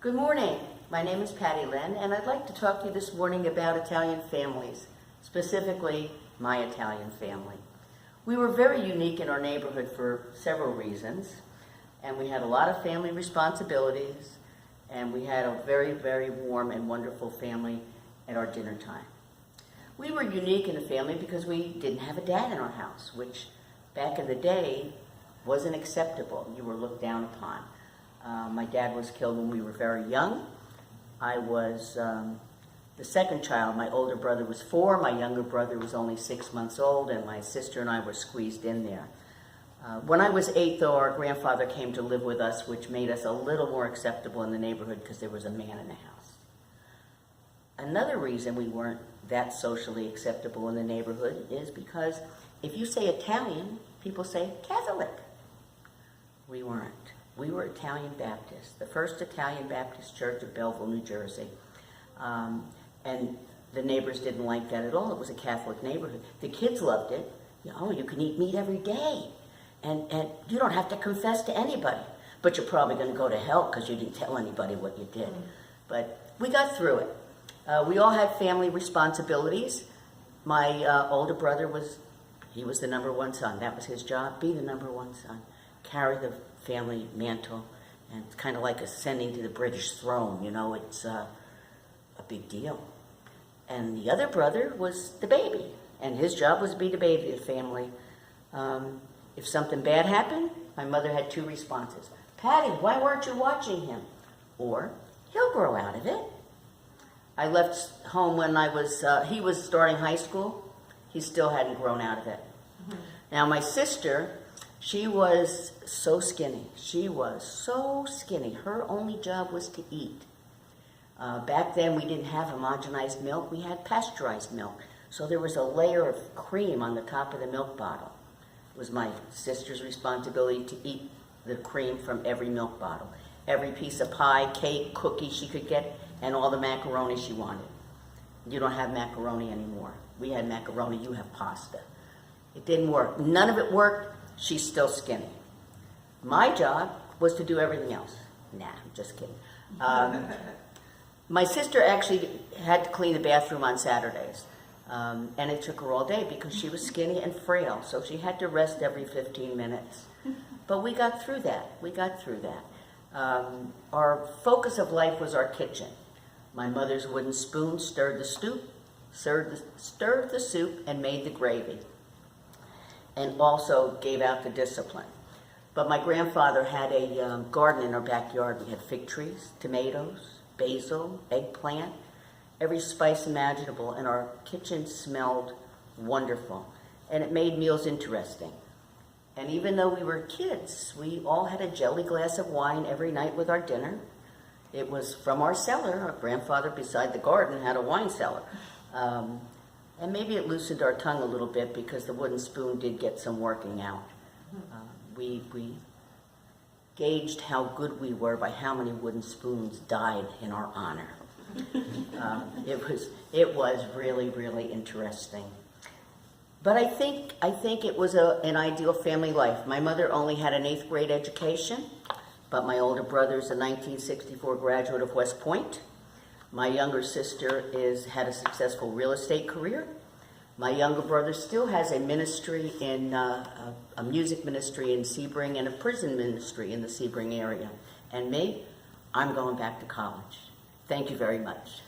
Good morning. My name is Patti Lynn, and I'd like to talk to you this morning about Italian families, specifically my Italian family. We were very unique in our neighborhood for several reasons, and we had a lot of family responsibilities, and we had a very, very warm and wonderful family at our dinner time. We were unique in the family because we didn't have a dad in our house, which back in the day wasn't acceptable. You were looked down upon. My dad was killed when we were very young. I was the second child. My older brother was 4, my younger brother was only 6 months old, and my sister and I were squeezed in there. When I was 8, though, our grandfather came to live with us, which made us a little more acceptable in the neighborhood because there was a man in the house. Another reason we weren't that socially acceptable in the neighborhood is because if you say Italian, people say Catholic. We weren't. We were Italian Baptist, the first Italian Baptist church of Belleville, New Jersey. And the neighbors didn't like that at all. It was a Catholic neighborhood. The kids loved it. You can eat meat every day. And you don't have to confess to anybody. But you're probably going to go to hell because you didn't tell anybody what you did. But we got through it. We all had family responsibilities. My older brother was the #1 son. That was his job, be the #1 son. Carry the family mantle, and it's kind of like ascending to the British throne, it's a big deal. And the other brother was the baby, and his job was to be the baby of the family. If something bad happened, my mother had 2 responses. Patty, why weren't you watching him? Or, he'll grow out of it. I left home when he was starting high school. He still hadn't grown out of it. Now my sister, she was so skinny. She was so skinny. Her only job was to eat. Back then, we didn't have homogenized milk. We had pasteurized milk. So there was a layer of cream on the top of the milk bottle. It was my sister's responsibility to eat the cream from every milk bottle. Every piece of pie, cake, cookie she could get, and all the macaroni she wanted. You don't have macaroni anymore. We had macaroni, you have pasta. It didn't work. None of it worked. She's still skinny. My job was to do everything else. Nah, I'm just kidding. My sister actually had to clean the bathroom on Saturdays. And it took her all day because she was skinny and frail. So she had to rest every 15 minutes. But we got through that. Our focus of life was our kitchen. My mother's wooden spoon stirred the soup and made the gravy, and also gave out the discipline. But my grandfather had a garden in our backyard. We had fig trees, tomatoes, basil, eggplant, every spice imaginable, and our kitchen smelled wonderful, and it made meals interesting. And even though we were kids, we all had a jelly glass of wine every night with our dinner. It was from our cellar. Our grandfather, beside the garden, had a wine cellar. And maybe it loosened our tongue a little bit because the wooden spoon did get some working out. We gauged how good we were by how many wooden spoons died in our honor. It was really, really interesting. But I think it was an ideal family life. My mother only had an 8th grade education, but my older brother's a 1964 graduate of West Point. My younger sister had a successful real estate career. My younger brother still has a ministry a music ministry in Sebring and a prison ministry in the Sebring area. And me, I'm going back to college. Thank you very much.